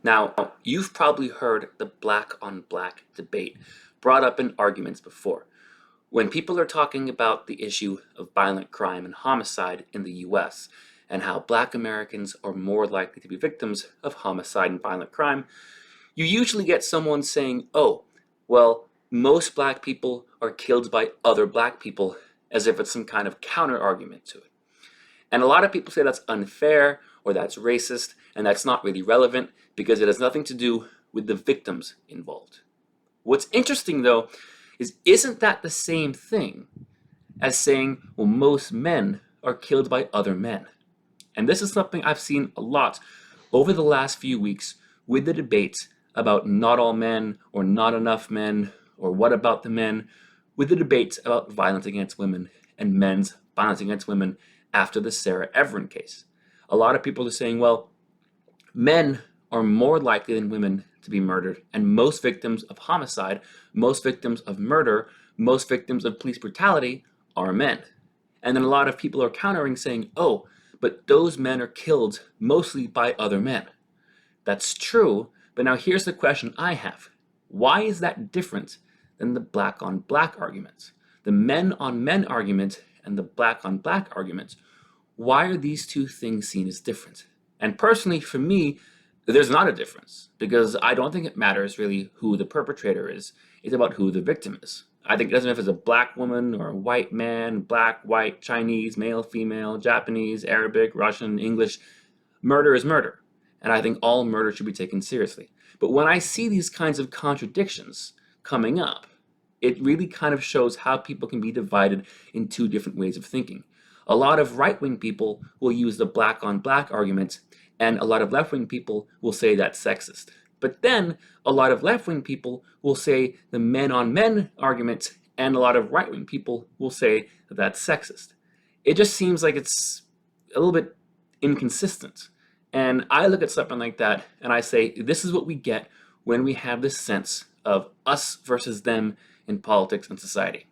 Now, you've probably heard the black on black debate brought up in arguments before. When people are talking about the issue of violent crime and homicide in the US and how black Americans are more likely to be victims of homicide and violent crime, you usually get someone saying, oh, well, most black people are killed by other black people, as if it's some kind of counter argument to it. And a lot of people say that's unfair or that's racist and that's not really relevant because it has nothing to do with the victims involved. What's interesting though is isn't that the same thing as saying, well, most men are killed by other men? And this is something I've seen a lot over the last few weeks with the debates about not all men or not enough men or what about the men, with the debates about violence against women and men's violence against women after the Sarah Everin case. A lot of people are saying, well, men are more likely than women to be murdered, and most victims of homicide, most victims of murder, most victims of police brutality are men. And then a lot of people are countering saying, oh, but those men are killed mostly by other men. That's true, but now here's the question I have. Why is that different than the black on black argument? The men on men argument and the black on black argument. Why are these two things seen as different? And personally, for me, there's not a difference because I don't think it matters really who the perpetrator is. It's about who the victim is. I think it doesn't matter if it's a black woman or a white man, black, white, Chinese, male, female, Japanese, Arabic, Russian, English. Murder is murder. And I think all murder should be taken seriously. But when I see these kinds of contradictions coming up, it really kind of shows how people can be divided in two different ways of thinking. A lot of right-wing people will use the black on black argument, and a lot of left-wing people will say that's sexist. But then a lot of left-wing people will say the men on men argument, and a lot of right-wing people will say that that's sexist. It just seems like it's a little bit inconsistent. And I look at something like that and I say, this is what we get when we have this sense of us versus them in politics and society.